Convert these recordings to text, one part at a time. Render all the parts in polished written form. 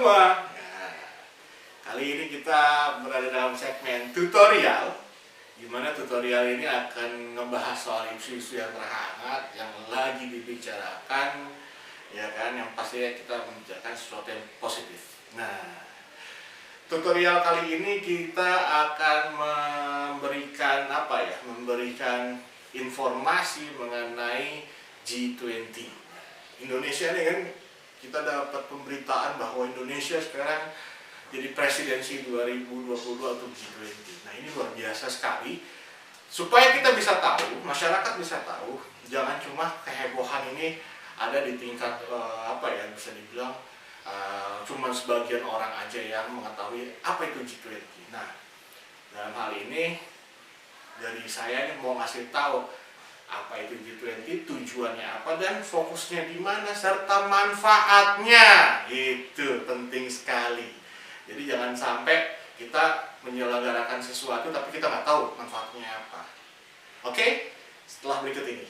semua. Nah, kali ini kita berada dalam segmen tutorial, di mana tutorial ini akan ngebahas soal isu-isu yang terhangat yang lagi dibicarakan, ya kan, yang pastinya kita membicarakan sesuatu yang positif. Nah, tutorial kali ini kita akan memberikan memberikan informasi mengenai G20. Indonesia nih kan, kita dapat pemberitaan bahwa Indonesia sekarang jadi presidensi 2022 untuk G20. Nah, ini luar biasa sekali. Supaya kita bisa tahu, masyarakat bisa tahu, jangan cuma kehebohan ini ada di tingkat bisa dibilang cuma sebagian orang aja yang mengetahui apa itu G20. Nah, dalam hal ini dari saya nih mau ngasih tahu apa itu G20, tujuannya apa, dan fokusnya di mana, serta manfaatnya. Itu penting sekali. Jadi jangan sampai kita menyelenggarakan sesuatu tapi kita nggak tahu manfaatnya apa. Oke? Setelah berikut ini.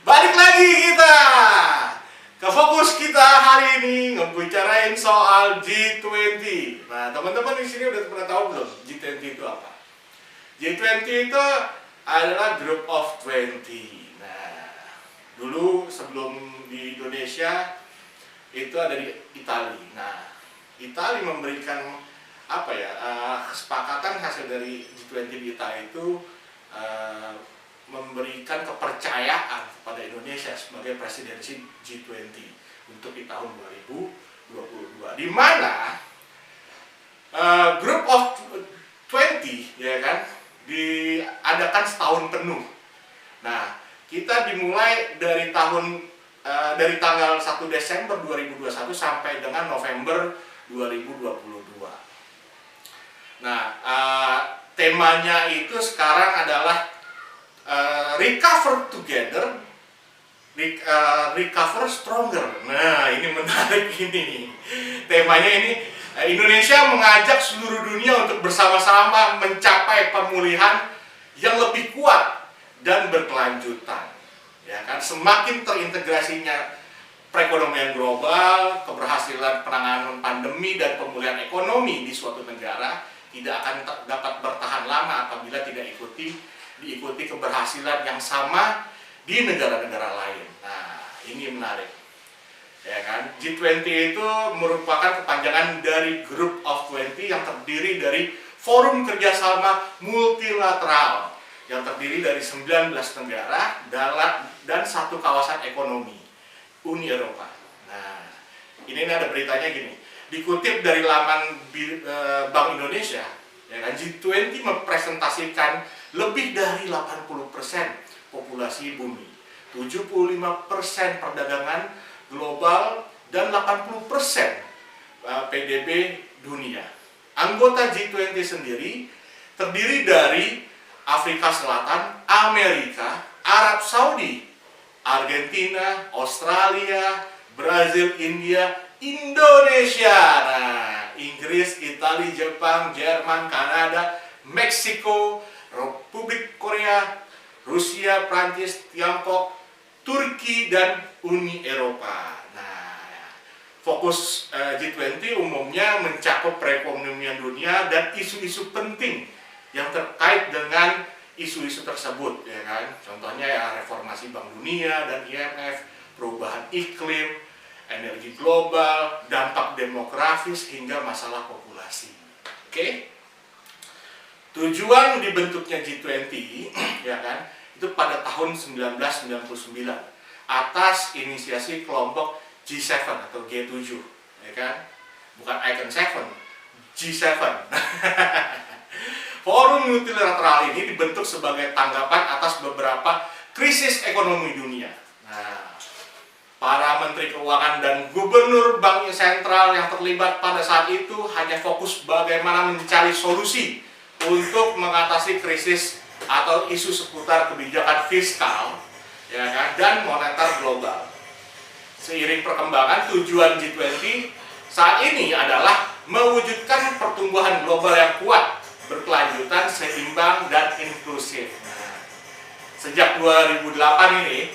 Balik lagi kita ke fokus kita hari ini ngebicarain soal G20. Nah, teman-teman di sini udah pernah tahu belum G20 itu apa? G20 itu adalah Group of 20. Nah, dulu sebelum di Indonesia itu ada di Italia. Nah, Italia memberikan kesepakatan hasil dari G20 di Italia itu memberikan kepercayaan kepada Indonesia sebagai presidensi G20 untuk di tahun 2022, di mana Group of 20 ya kan diadakan setahun penuh. Nah, kita dimulai dari tanggal 1 Desember 2021 sampai dengan November 2022. Nah, temanya itu sekarang adalah recover together, recover stronger. Nah, ini menarik ini. Temanya ini Indonesia mengajak seluruh dunia untuk bersama-sama mencapai pemulihan yang lebih kuat dan berkelanjutan. Ya kan, semakin terintegrasinya perekonomian global, keberhasilan penanganan pandemi dan pemulihan ekonomi di suatu negara tidak akan dapat bertahan lama apabila tidak diikuti keberhasilan yang sama di negara-negara lain. Nah, ini menarik. Ya kan? G20 itu merupakan kepanjangan dari Group of 20 yang terdiri dari forum kerjasama multilateral yang terdiri dari 19 negara dan satu kawasan ekonomi, Uni Eropa. Nah, ini ada beritanya gini. Dikutip dari laman Bank Indonesia, ya kan, G20 mempresentasikan lebih dari 80% populasi bumi, 75% perdagangan global, dan 80% PDB dunia. Anggota G20 sendiri terdiri dari Afrika Selatan, Amerika, Arab Saudi, Argentina, Australia, Brazil, India, Indonesia. Nah, Inggris, Italia, Jepang, Jerman, Kanada, Meksiko, Republik Korea, Rusia, Prancis, Tiongkok, Turki, dan Uni Eropa. Nah, fokus G20 umumnya mencakup perekonomian dunia dan isu-isu penting yang terkait dengan isu-isu tersebut, ya kan? Contohnya ya reformasi Bank Dunia dan IMF, perubahan iklim, energi global, dampak demografis hingga masalah populasi. Oke? Tujuan dibentuknya G20 ya kan, itu pada tahun 1999 atas inisiasi kelompok G7 atau G7, ya kan? Bukan Icon 7, G7. Forum multilateral ini dibentuk sebagai tanggapan atas beberapa krisis ekonomi dunia. Nah, para menteri keuangan dan gubernur bank sentral yang terlibat pada saat itu hanya fokus bagaimana mencari solusi untuk mengatasi krisis atau isu seputar kebijakan fiskal, ya kan, dan moneter global. Seiring perkembangan, tujuan G20 saat ini adalah mewujudkan pertumbuhan global yang kuat, berkelanjutan, seimbang, dan inklusif. Nah, sejak 2008 ini,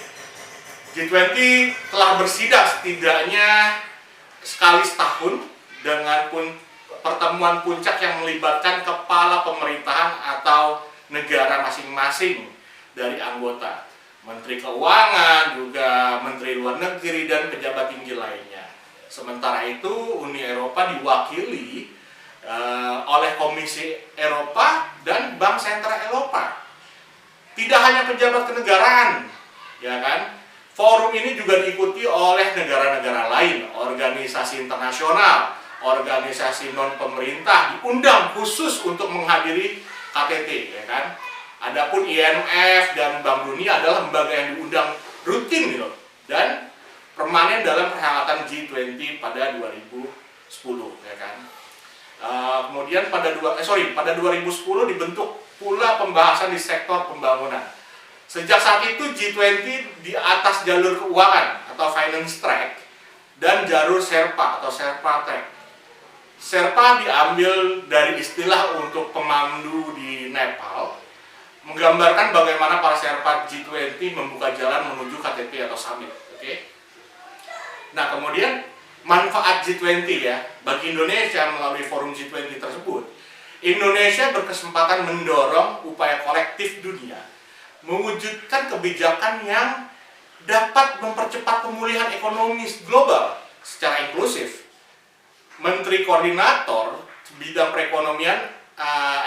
G20 telah bersidang setidaknya sekali setahun dengan pertemuan puncak yang melibatkan kepala pemerintahan atau negara masing-masing dari anggota, Menteri Keuangan, juga Menteri Luar Negeri, dan pejabat tinggi lainnya. Sementara itu, Uni Eropa diwakili oleh Komisi Eropa dan Bank Sentral Eropa. Tidak hanya pejabat kenegaraan, ya kan? Forum ini juga diikuti oleh negara-negara lain, organisasi internasional, organisasi non-pemerintah diundang khusus untuk menghadiri KTT, ya kan? Adapun IMF dan Bank Dunia adalah lembaga yang diundang rutin gitu, dan permanen dalam perhelatan G20 pada 2010, ya kan? Kemudian pada 2010 dibentuk pula pembahasan di sektor pembangunan. Sejak saat itu G20 di atas jalur keuangan atau finance track dan jalur Sherpa atau Sherpa track. Sherpa diambil dari istilah untuk pemandu di Nepal, menggambarkan bagaimana para Sherpa G20 membuka jalan menuju KTT atau summit. Oke. Nah, kemudian manfaat G20 ya bagi Indonesia melalui forum G20 tersebut. Indonesia berkesempatan mendorong upaya kolektif dunia mewujudkan kebijakan yang dapat mempercepat pemulihan ekonomi global secara inklusif. Menteri Koordinator bidang perekonomian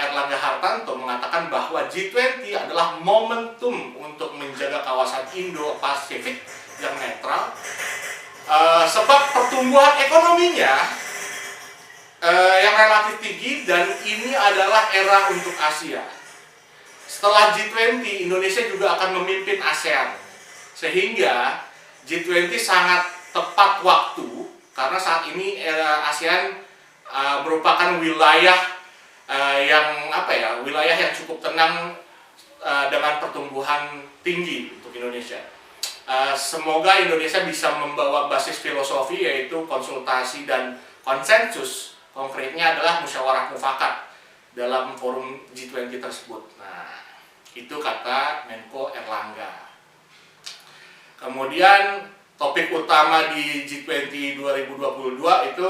Erlangga Hartarto mengatakan bahwa G20 adalah momentum untuk menjaga kawasan Indo-Pasifik yang netral, sebab pertumbuhan ekonominya yang relatif tinggi, dan ini adalah era untuk Asia. Setelah G20, Indonesia juga akan memimpin ASEAN, sehingga G20 sangat tepat waktu karena saat ini ASEAN merupakan wilayah wilayah yang cukup tenang dengan pertumbuhan tinggi untuk Indonesia. Semoga Indonesia bisa membawa basis filosofi yaitu konsultasi dan konsensus, konkretnya adalah musyawarah mufakat dalam forum G20 tersebut. Nah, itu kata Menko Erlangga. Kemudian topik utama di G20 2022 itu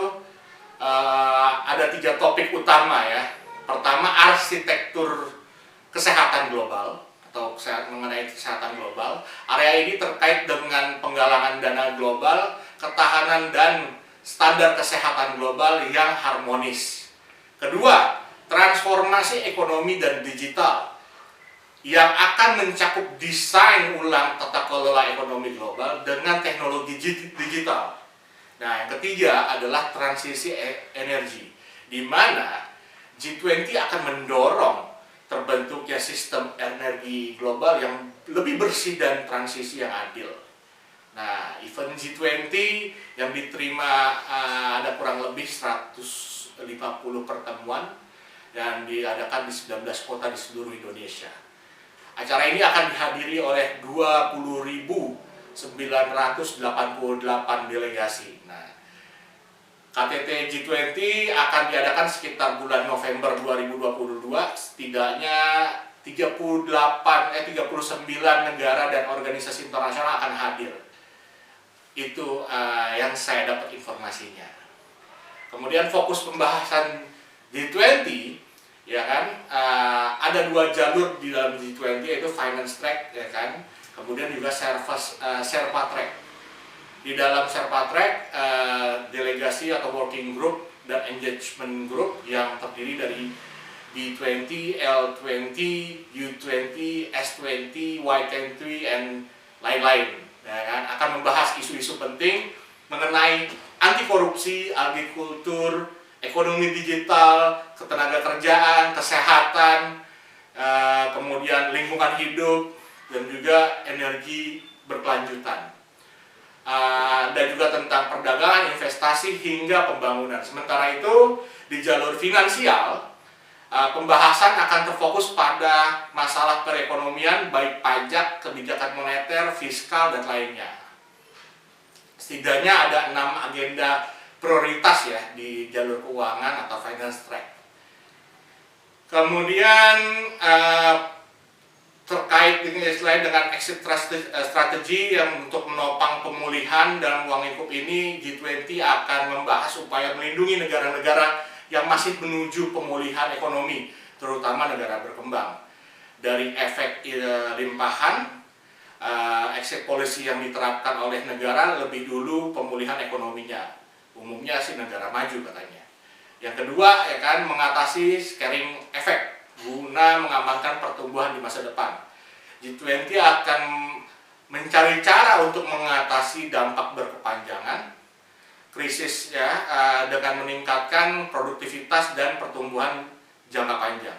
ada 3 topik utama ya. Pertama, arsitektur kesehatan global atau mengenai kesehatan global. Area ini terkait dengan penggalangan dana global, ketahanan dan standar kesehatan global yang harmonis. Kedua, transformasi ekonomi dan digital yang akan mencakup desain ulang tata kelola ekonomi global dengan teknologi digital. Nah, yang ketiga adalah transisi energi, di mana G20 akan mendorong terbentuknya sistem energi global yang lebih bersih dan transisi yang adil. Nah, event G20 yang diterima ada kurang lebih 150 pertemuan dan diadakan di 19 kota di seluruh Indonesia. Acara ini akan dihadiri oleh 20.988 delegasi. Nah, KTT G20 akan diadakan sekitar bulan November 2022, setidaknya 39 negara dan organisasi internasional akan hadir. Itu yang saya dapat informasinya. Kemudian fokus pembahasan G20, ya kan, ada 2 jalur di dalam G20, yaitu finance track, ya kan, kemudian juga Sherpa track. Di dalam Sherpa track, delegasi atau working group dan engagement group yang terdiri dari B20, L20, U20, S20, Y20, and lain-lain, ya kan, akan membahas isu-isu penting mengenai anti korupsi, agrikultur, ekonomi digital, ketenagakerjaan, kesehatan, kemudian lingkungan hidup, dan juga energi berkelanjutan. Dan juga tentang perdagangan, investasi, hingga pembangunan. Sementara itu, di jalur finansial, pembahasan akan terfokus pada masalah perekonomian, baik pajak, kebijakan moneter, fiskal, dan lainnya. Setidaknya ada 6 agenda prioritas ya di jalur keuangan atau finance track. Kemudian terkait dengan exit strategi yang untuk menopang pemulihan dalam ruang lingkup ini, G20 akan membahas upaya melindungi negara-negara yang masih menuju pemulihan ekonomi, terutama negara berkembang, dari efek limpahan exit policy yang diterapkan oleh negara lebih dulu pemulihan ekonominya, umumnya sih negara maju katanya. Yang kedua ya kan, mengatasi scaring effect guna mengamankan pertumbuhan di masa depan. G20 akan mencari cara untuk mengatasi dampak berkepanjangan krisis ya, dengan meningkatkan produktivitas dan pertumbuhan jangka panjang,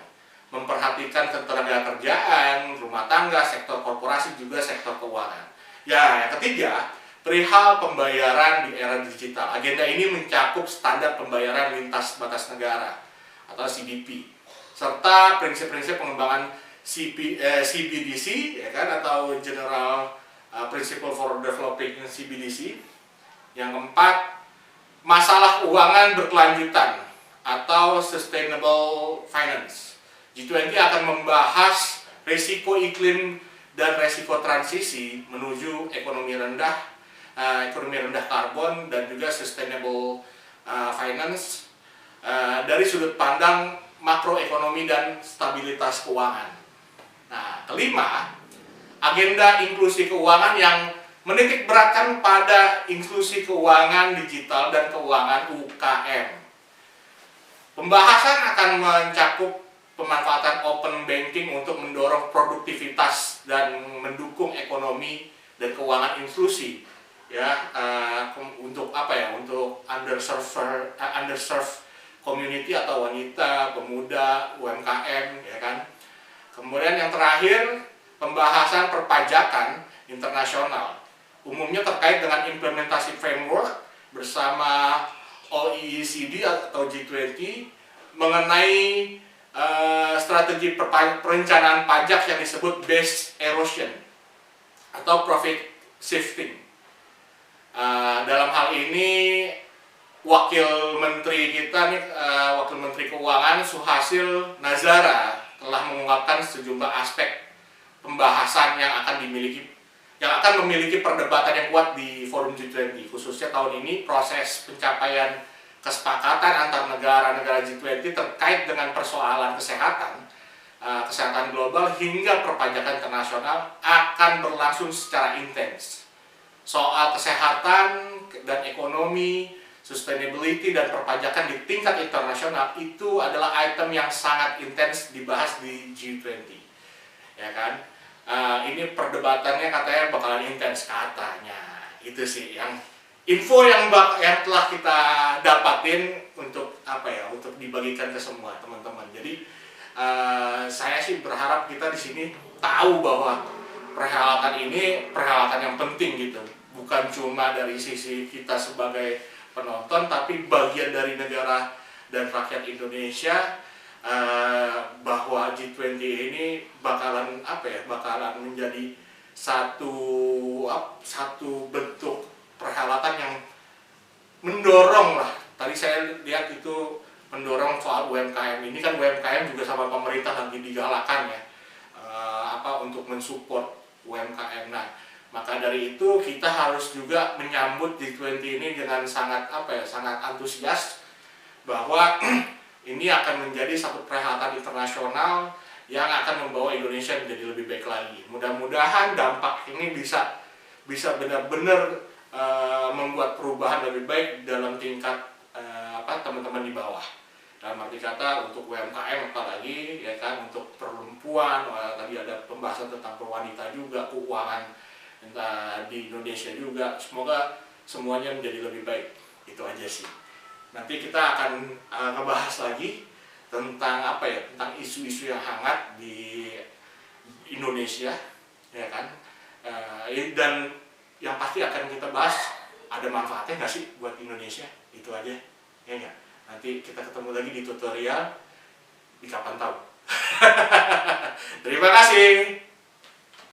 memperhatikan ketenagakerjaan, rumah tangga, sektor korporasi, juga sektor keuangan. Ya, yang ketiga, perihal pembayaran di era digital. Agenda ini mencakup standar pembayaran lintas batas negara atau CBP, serta prinsip-prinsip pengembangan CBDC ya kan, atau General Principle for Developing CBDC. Yang keempat, masalah keuangan berkelanjutan atau Sustainable Finance. G20 akan membahas risiko iklim dan risiko transisi menuju ekonomi rendah karbon, dan juga Sustainable Finance dari sudut pandang makroekonomi dan stabilitas keuangan. Nah, kelima, agenda inklusi keuangan yang menitik beratkan pada inklusi keuangan digital dan keuangan UKM. Pembahasan akan mencakup pemanfaatan open banking untuk mendorong produktivitas dan mendukung ekonomi dan keuangan inklusi ya, untuk apa ya, untuk underserved community atau wanita, pemuda, UMKM ya kan. Kemudian yang terakhir, pembahasan perpajakan internasional, umumnya terkait dengan implementasi framework bersama OECD atau G20 mengenai strategi perencanaan pajak yang disebut base erosion atau profit shifting. Dalam hal ini Wakil Menteri kita nih, Wakil Menteri Keuangan Suhasil Nazara telah mengungkapkan sejumlah aspek pembahasan yang akan memiliki perdebatan yang kuat di forum G20, khususnya tahun ini proses pencapaian kesepakatan antar negara-negara G20 terkait dengan persoalan kesehatan global hingga perpajakan internasional akan berlangsung secara intens. Soal kesehatan dan ekonomi, sustainability dan perpajakan di tingkat internasional itu adalah item yang sangat intens dibahas di G20, ya kan? Ini perdebatannya katanya bakalan intens katanya. Itu sih yang info yang telah kita dapatin untuk apa ya, untuk dibagikan ke semua teman-teman. Jadi saya sih berharap kita di sini tahu bahwa perhelatan ini perhelatan yang penting gitu, bukan cuma dari sisi kita sebagai penonton, tapi bagian dari negara dan rakyat Indonesia, bahwa G20 ini bakalan menjadi satu bentuk perhelatan yang mendorong lah. Tadi saya lihat itu mendorong soal UMKM. Ini kan UMKM juga sama pemerintah lagi digalakan ya, untuk mensupport UMKM. Nah, maka dari itu kita harus juga menyambut G20 ini dengan sangat sangat antusias, bahwa ini akan menjadi satu perhelatan internasional yang akan membawa Indonesia menjadi lebih baik lagi. Mudah-mudahan dampak ini bisa benar-benar membuat perubahan lebih baik dalam tingkat teman-teman di bawah. Dalam arti kata untuk UMKM apalagi ya kan, untuk perempuan, tadi ada pembahasan tentang wanita juga, keuangan di Indonesia juga. Semoga semuanya menjadi lebih baik. Itu aja sih. Nanti kita akan ngebahas lagi tentang tentang isu-isu yang hangat di Indonesia ya kan. Dan yang pasti akan kita bahas, ada manfaatnya nggak sih buat Indonesia. Itu aja ya nggak. Nanti kita ketemu lagi di tutorial di kapan tahu. Terima kasih.